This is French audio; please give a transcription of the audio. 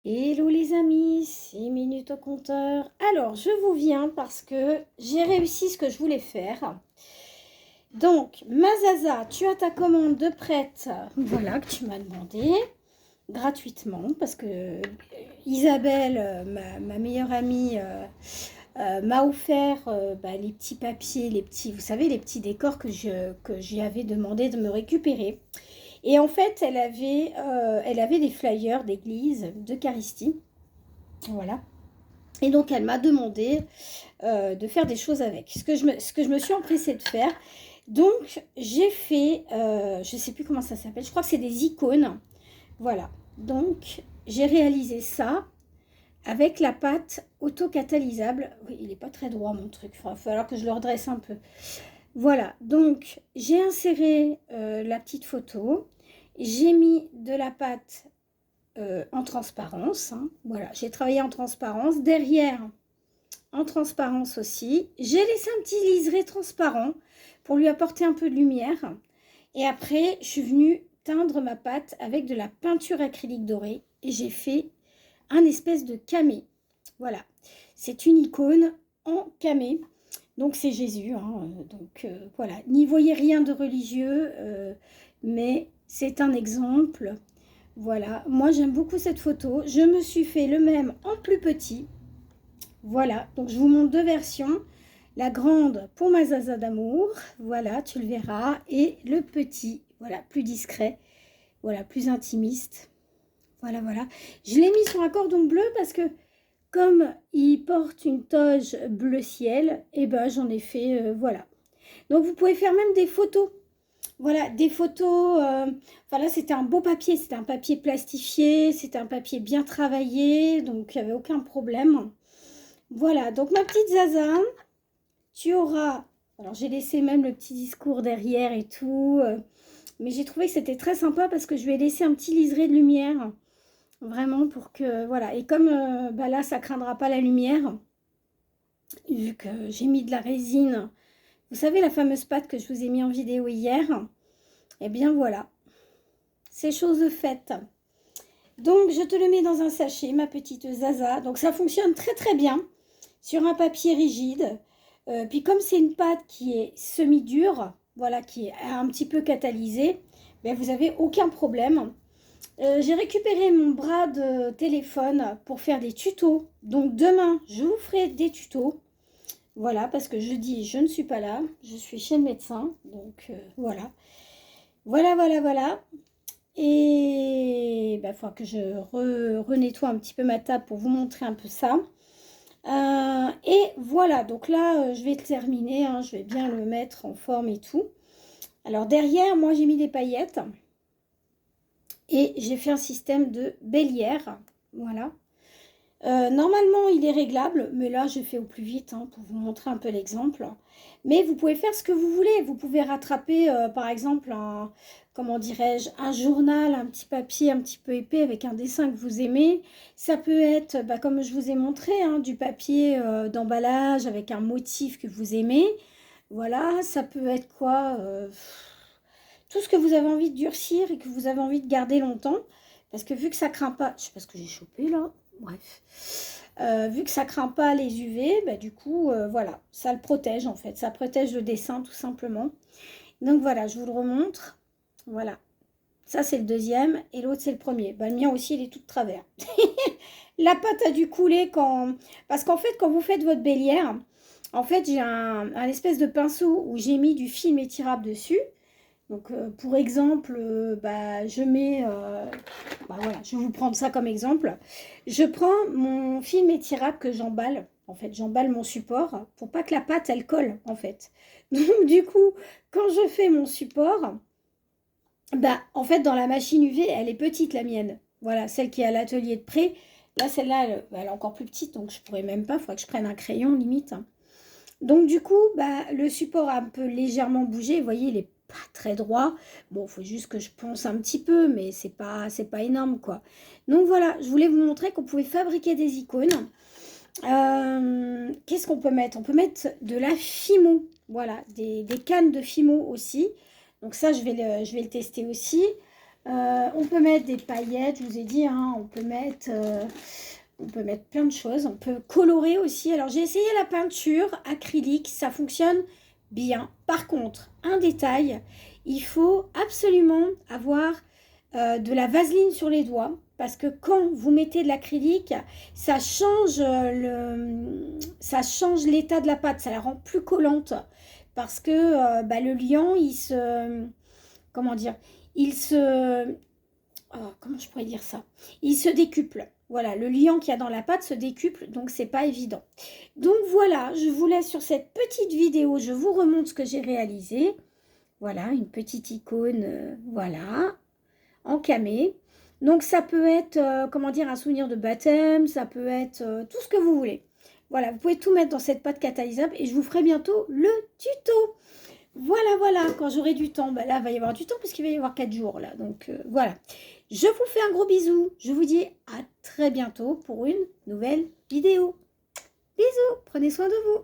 Hello les amis, 6 minutes au compteur. Alors, je vous viens parce que j'ai réussi ce que je voulais faire. Donc, Mazaza, tu as ta commande de prête, voilà, que tu m'as demandé gratuitement parce que Isabelle, ma meilleure amie, m'a offert les petits papiers, les petits, vous savez, les petits décors que j'y avais demandé de me récupérer. Et en fait, elle avait des flyers d'église, d'Eucharistie. Voilà. Et donc, elle m'a demandé de faire des choses avec. Ce que je me suis empressée de faire. Donc, j'ai fait, je ne sais plus comment ça s'appelle, je crois que c'est des icônes. Voilà. Donc, j'ai réalisé ça avec la pâte autocatalysable. Oui, il n'est pas très droit mon truc. Il va falloir que je le redresse un peu. Voilà. Donc, j'ai inséré la petite photo. J'ai mis de la pâte en transparence. Hein. Voilà, j'ai travaillé en transparence. Derrière, en transparence aussi. J'ai laissé un petit liseré transparent pour lui apporter un peu de lumière. Et après, je suis venue teindre ma pâte avec de la peinture acrylique dorée. Et j'ai fait un espèce de camé. Voilà, c'est une icône en camé. Donc c'est Jésus. Hein. Donc voilà, n'y voyez rien de religieux, mais c'est un exemple. Voilà, moi j'aime beaucoup cette photo. Je me suis fait le même en plus petit. Voilà, donc je vous montre deux versions. La grande pour ma Zaza d'amour, voilà, tu le verras. Et le petit, voilà, plus discret, voilà, plus intimiste. Voilà, voilà. Je l'ai mis sur un cordon bleu parce que comme il porte une toge bleu ciel, et ben j'en ai fait, voilà. Donc vous pouvez faire même des photos. Voilà, des photos. Enfin là, c'était un beau papier. C'était un papier plastifié. C'était un papier bien travaillé. Donc, il n'y avait aucun problème. Voilà, donc ma petite Zaza, tu auras... Alors, j'ai laissé même le petit discours derrière et tout. Mais j'ai trouvé que c'était très sympa parce que je lui ai laissé un petit liseré de lumière. Vraiment pour que... Voilà. Et comme là, ça craindra pas la lumière, vu que j'ai mis de la résine. Vous savez, la fameuse pâte que je vous ai mis en vidéo hier. Eh bien, voilà. C'est chose faite. Donc, je te le mets dans un sachet, ma petite Zaza. Donc, ça fonctionne très très bien sur un papier rigide. Puis, comme c'est une pâte qui est semi-dure, voilà, qui est un petit peu catalysée, ben, vous n'avez aucun problème. J'ai récupéré mon bras de téléphone pour faire des tutos. Donc, demain, je vous ferai des tutos. Voilà, parce que jeudi, je ne suis pas là. Je suis chez le médecin. Donc, voilà. Voilà, voilà, voilà. Et il va falloir que je renettoie un petit peu ma table pour vous montrer un peu ça. Et voilà, donc là, je vais terminer. Hein, je vais bien le mettre en forme et tout. Alors derrière, moi, j'ai mis des paillettes. Et j'ai fait un système de bélière. Voilà. Normalement, il est réglable, mais là, je fais au plus vite hein, pour vous montrer un peu l'exemple. Mais vous pouvez faire ce que vous voulez. Vous pouvez rattraper, par exemple, comment dirais-je, un journal, un petit papier un petit peu épais avec un dessin que vous aimez. Ça peut être, comme je vous ai montré, hein, du papier d'emballage avec un motif que vous aimez. Voilà, ça peut être quoi tout ce que vous avez envie de durcir et que vous avez envie de garder longtemps. Parce que vu que ça craint pas, je sais pas ce que j'ai chopé là, bref. Vu que ça craint pas les UV, du coup, voilà, ça le protège en fait. Ça protège le dessin tout simplement. Donc voilà, je vous le remontre. Voilà. Ça, c'est le deuxième et l'autre, c'est le premier. Le mien aussi, il est tout de travers. La pâte a dû couler quand... Parce qu'en fait, quand vous faites votre bélière, en fait, j'ai un espèce de pinceau où j'ai mis du film étirable dessus. Donc, pour exemple, je mets... voilà, je vais vous prendre ça comme exemple. Je prends mon film étirable que j'emballe. En fait, j'emballe mon support pour pas que la pâte, elle colle, en fait. Donc, du coup, quand je fais mon support, en fait, dans la machine UV, elle est petite, la mienne. Voilà, celle qui est à l'atelier de près. Là, celle-là, elle est encore plus petite, donc je pourrais même pas. Il faudrait que je prenne un crayon, limite. Donc, du coup, le support a un peu légèrement bougé. Vous voyez, il est pas très droit. Bon, il faut juste que je ponce un petit peu, mais c'est pas énorme, quoi. Donc, voilà, je voulais vous montrer qu'on pouvait fabriquer des icônes. Qu'est-ce qu'on peut mettre? On peut mettre de la Fimo. Voilà, des cannes de Fimo aussi. Donc ça, je vais le tester aussi. On peut mettre des paillettes, je vous ai dit, hein, on peut mettre plein de choses. On peut colorer aussi. Alors, j'ai essayé la peinture acrylique, ça fonctionne bien. Par contre, un détail, il faut absolument avoir de la vaseline sur les doigts parce que quand vous mettez de l'acrylique, ça change l'état de la pâte, ça la rend plus collante parce que le liant, il se... Comment dire? Il se... comment je pourrais dire ça? Il se décuple. Voilà, le liant qu'il y a dans la pâte se décuple, donc c'est pas évident. Donc voilà, je vous laisse sur cette petite vidéo, je vous remontre ce que j'ai réalisé. Voilà, une petite icône, voilà, en camé. Donc ça peut être, comment dire, un souvenir de baptême, ça peut être tout ce que vous voulez. Voilà, vous pouvez tout mettre dans cette pâte catalysable et je vous ferai bientôt le tuto. Voilà, voilà, quand j'aurai du temps, là, il va y avoir du temps parce qu'il va y avoir 4 jours, là. Donc, voilà. Je vous fais un gros bisou. Je vous dis à très bientôt pour une nouvelle vidéo. Bisous, prenez soin de vous.